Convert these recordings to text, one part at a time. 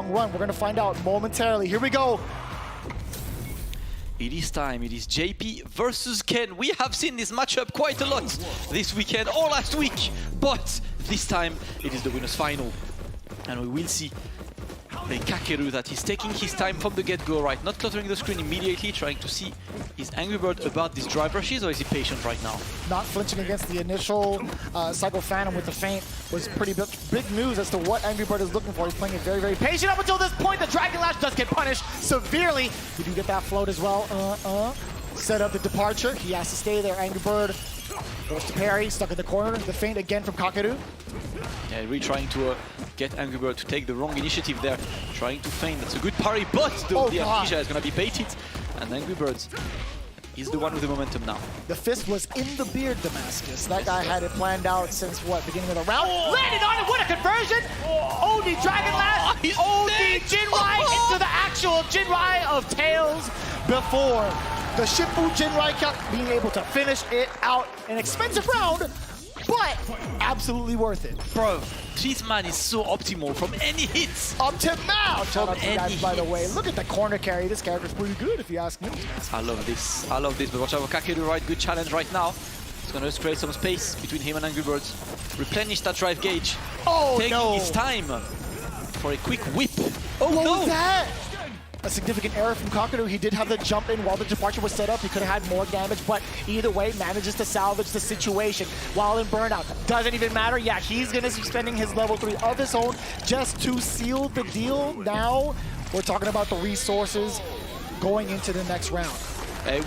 long run? We're going to find out momentarily. Here we go. It is time. It is JP versus Ken. We have seen this matchup quite a lot this weekend or last week, but this time it is the winners final. And we will see a Kakeru that is taking his time from the get-go, right? Not cluttering the screen immediately, trying to see is Angry Bird about these drive rushes or is he patient right now? Not flinching against the initial Psycho Phantom with the feint was pretty big news as to what Angry Bird is looking for. He's playing it very, very patient up until this point. The Dragon Lash does get punished severely. We do get that float as well. Set up the departure. He has to stay there. Angry Bird goes to parry, stuck in the corner. The feint again from Kakeru. Yeah, really trying to get Angry Bird to take the wrong initiative there. Trying to feint. That's a good parry, but the amnesia is going to be baited. And Angry Bird is the one with the momentum now. The fist was in the beard, Damascus. That guy had it planned out since what, beginning of the round? Landed on it, what a conversion! OD Dragon Lash, OD Jinrai into the actual Jinrai of Tails before the Shifu Jinrai kept being able to finish it out. An expensive round, but absolutely worth it. Bro, this man is so optimal from any hits. Optimal! Shout out to you guys, by the way. Look at the corner carry. This character's pretty good, if you ask me. I love this. I love this. But watch out for Kakeru, right? Good challenge right now. He's going to create some space between him and Angry Birds. Replenish that drive gauge. Oh, taking no. his time for a quick whip. Oh, what no! was that? A significant error from Kakeru. He did have the jump in while the departure was set up. He could have had more damage, but either way, manages to salvage the situation while in burnout. Doesn't even matter. Yeah, he's going to be spending his level 3 of his own just to seal the deal. Now, we're talking about the resources going into the next round.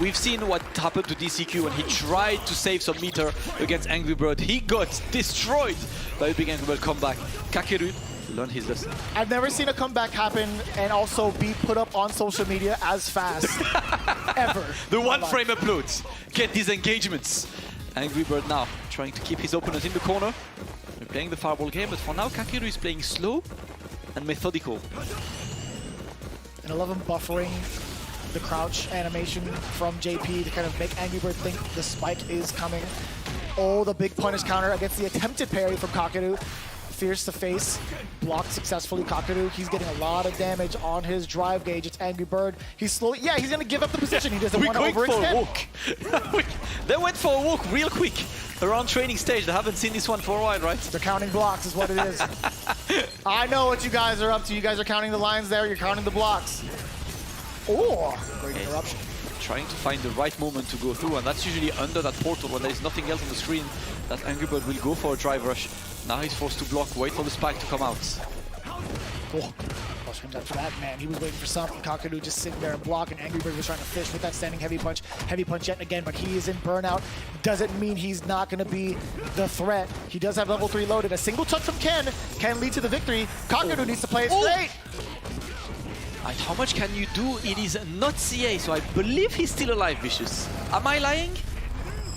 We've seen what happened to DCQ when he tried to save some meter against Angry Bird. He got destroyed by a big Angry Bird comeback. Kakeru learned his lesson. I've never seen a comeback happen and also be put up on social media as fast, ever. The one-frame uploads get these engagements. Angry Bird now trying to keep his opponent in the corner. We're playing the fireball game, but for now Kakeru is playing slow and methodical. And I love him buffering the crouch animation from JP to kind of make Angry Bird think the spike is coming. Oh, the big punish counter against the attempted parry from Kakeru. Fierce to face, blocked successfully. Kakeru, he's getting a lot of damage on his drive gauge. It's Angry Bird. He's slowly, yeah, he's gonna give up the position. He doesn't want to overextend. They went for a walk real quick around training stage. They haven't seen this one for a while, right? They're counting blocks is what it is. I know what you guys are up to. You guys are counting the lines there. You're counting the blocks. Oh, great interruption. Trying to find the right moment to go through, and that's usually under that portal when there is nothing else on the screen that Angry Bird will go for a drive rush. Now he's forced to block, wait for the spike to come out. Oh, gosh, comes after that, man. He was waiting for something. Kakeru just sitting there and blocking. Angry Bird was trying to fish with that standing heavy punch yet again, but he is in burnout. Doesn't mean he's not going to be the threat. He does have level 3 loaded. A single touch from Ken can lead to the victory. Kakeru needs to play it straight. And how much can you do? It is not CA, so I believe he's still alive, Vicious. Am I lying?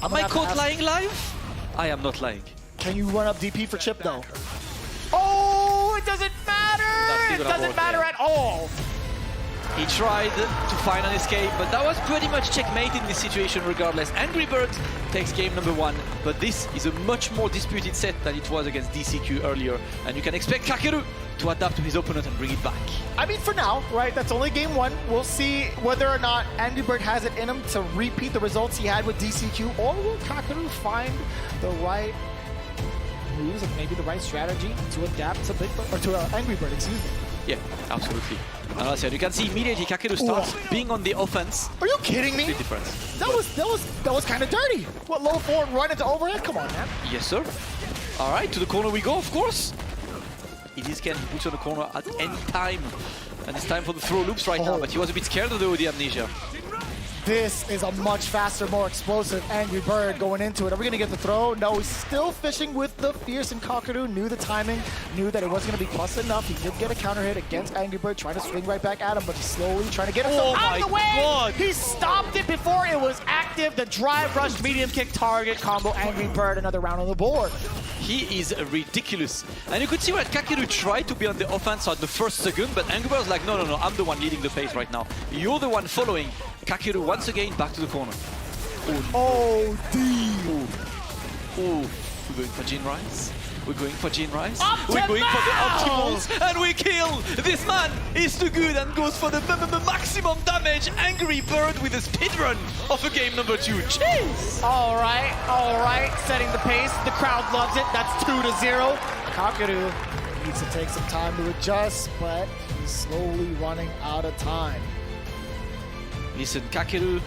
Am I caught lying live? I am not lying. Can you run up DP for Chip, though? Oh, it doesn't matter! It doesn't matter at all! He tried to find an escape, but that was pretty much checkmate in this situation regardless. Angry Bird takes game number 1, but this is a much more disputed set than it was against DCQ earlier, and you can expect Kakeru to adapt to his opponent and bring it back. I mean, for now, right, that's only game 1. We'll see whether or not Angry Bird has it in him to repeat the results he had with DCQ, or will Kakeru find the right moves and maybe the right strategy to adapt to Angry Bird, excuse me. Yeah, absolutely. And as I said, you can see immediately Kakeru starts being on the offense. Are you kidding me? That was kind of dirty. What, low forward run into overhead? Come on, man. Yes, sir. All right, to the corner we go, of course. It is Ken, he puts on the corner at any time. And it's time for the throw loops right now, but he was a bit scared of the amnesia. This is a much faster, more explosive Angry Bird going into it. Are we going to get the throw? No, he's still fishing with the fierce, and Kakeru knew the timing, knew that it wasn't going to be plus enough. He did get a counter hit against Angry Bird, trying to swing right back at him, but he's slowly trying to get himself out of the way. God. He stopped it before it was active. The drive rush medium kick target combo. Angry Bird, another round on the board. He is ridiculous. And you could see that Kakeru tried to be on the offense at the first second, but Angry Bird was like, no, I'm the one leading the pace right now. You're the one following. Kakeru once again back to the corner. Oh, D. Oh, we're going for Jinrai. We're going for Jin Rise. Optimals! We're going for the optimals, and we kill! This man is too good and goes for the maximum damage. Angry Bird with a speedrun of a game number 2. Jeez! All right, setting the pace. The crowd loves it. That's 2-0. Kakeru needs to take some time to adjust, but he's slowly running out of time. Listen, Kakeru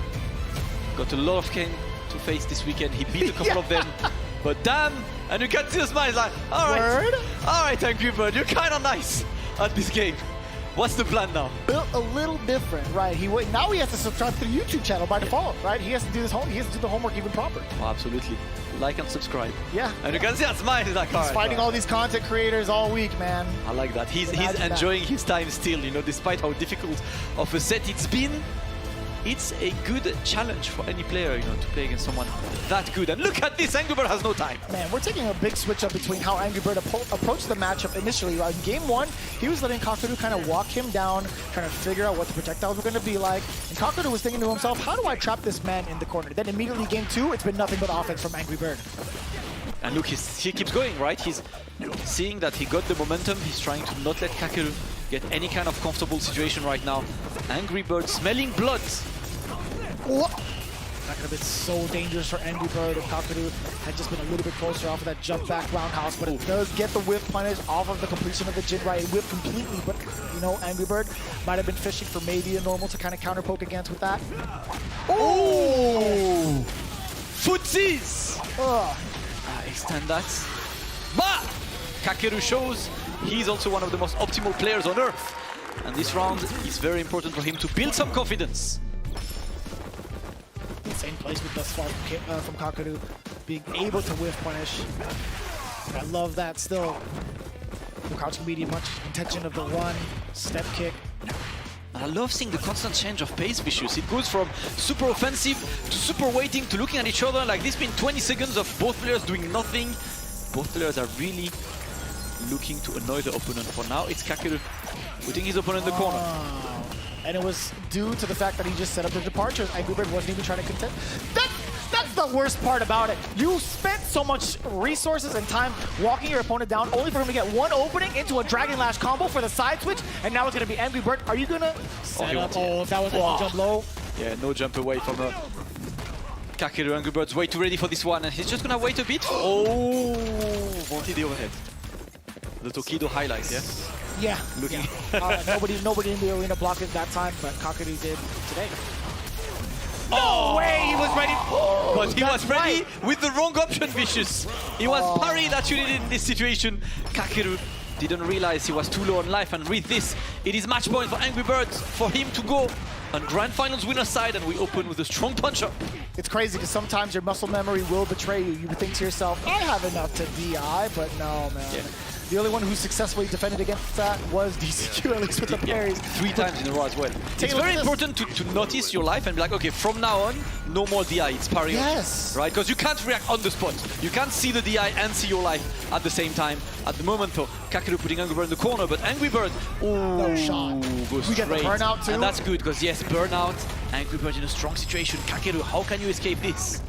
got a lot of Ken to face this weekend. He beat a couple of them, but damn! And you can see the smile. He's like, all right, Angry Bird, you're kind of nice at this game. What's the plan now? Built a little different, right? Now he has to subscribe to the YouTube channel by default, right? He has to do his he has to do the homework even proper. Oh, absolutely. Like and subscribe. Yeah. And you can see that smile. He's like, he's fighting all these content creators all week, man. I like that. He's enjoying his time still, you know, despite how difficult of a set it's been. It's a good challenge for any player, you know, to play against someone that good. And look at this, Angry Bird has no time. Man, we're taking a big switch up between how Angry Bird approached the matchup initially. Right? In game 1, he was letting Kakeru kind of walk him down, trying to figure out what the projectiles were going to be like. And Kakeru was thinking to himself, how do I trap this man in the corner? Then immediately game 2, it's been nothing but offense from Angry Bird. And look, he keeps going, right? He's seeing that he got the momentum. He's trying to not let Kakeru get any kind of comfortable situation right now. Angry Bird smelling blood. Whoa. That could have been so dangerous for Angry Bird if Kakeru had just been a little bit closer off of that jump back roundhouse, but it does get the whip punish off of the completion of the Jin Right whip completely, but you know, Angry Bird might have been fishing for maybe a normal to kind of counter poke against with that. Oh! Footsies! Extend that. But Kakeru shows he's also one of the most optimal players on earth. And this round is very important for him to build some confidence. Same place with thus far from Kakeru, being able to whiff punish. I love that still. The crouching medium punch, intention of the run, step kick. I love seeing the constant change of pace, Vicious. It goes from super offensive to super waiting to looking at each other. Like this been 20 seconds of both players doing nothing. Both players are really looking to annoy the opponent. For now, it's Kakeru putting his opponent in the corner. And it was due to the fact that he just set up the departure. Angry Bird wasn't even trying to contest. That's the worst part about it. You spent so much resources and time walking your opponent down only for him to get one opening into a Dragon Lash combo for the side switch, and now it's going to be Angry Bird. Are you going to set up? Oh, if that was a jump low. Yeah, no jump away from Kakeru. Angry Bird's way too ready for this one, and he's just going to wait a bit. Oh, wanted the overhead. The Tokido highlight, yeah? Yeah. Looking. Yeah. Nobody in the arena blocked it that time, but Kakeru did today. No way he was ready. But he was ready with the wrong option, Vicious. He was parry that you needed in this situation. Kakeru didn't realize he was too low on life, and with this, it is match point for Angry Birds for him to go on Grand Finals winner side, and we open with a strong punch-up. It's crazy because sometimes your muscle memory will betray you. You would think to yourself, I have enough to DI, but no, man. Yeah. The only one who successfully defended against that was DCQ, at least with the parries. 3 times in a row as well. It's very important to notice your life and be like, okay, from now on, no more DI, it's parry. Yes. Right? Because you can't react on the spot. You can't see the DI and see your life at the same time. At the moment, though, Kakeru putting Angry Bird in the corner, but Angry Bird, no shot. Goes we get the burnout too. And that's good, because yes, burnout, Angry Bird in a strong situation. Kakeru, how can you escape this?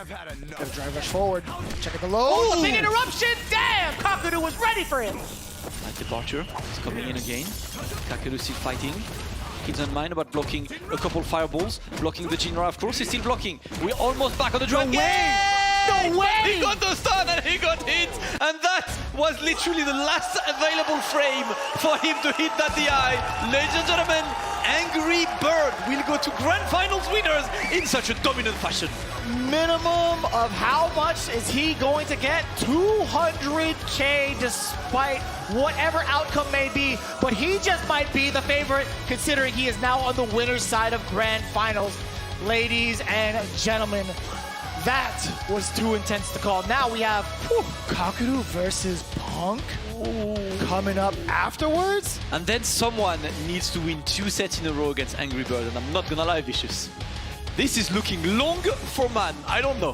Gotta drive rush forward. Check out the low. The big interruption. Damn! Kakeru was ready for him. That departure is coming in again. Kakeru still fighting. He doesn't mind about blocking a couple fireballs. Blocking the Jinra, of course, he's still blocking. We're almost back on the dragon. No way! He got the stun and he got hit. And that was literally the last available frame for him to hit that DI. Ladies and gentlemen, Angry Bird will go to Grand Finals winners in such a dominant fashion. Minimum of how much is he going to get? 200K despite whatever outcome may be, but he just might be the favorite considering he is now on the winner's side of Grand Finals. Ladies and gentlemen, that was too intense to call. Now we have Kakeru versus Punk coming up afterwards. And then someone needs to win 2 sets in a row against Angry Bird, and I'm not gonna lie, Vicious. This is looking long for man. I don't know.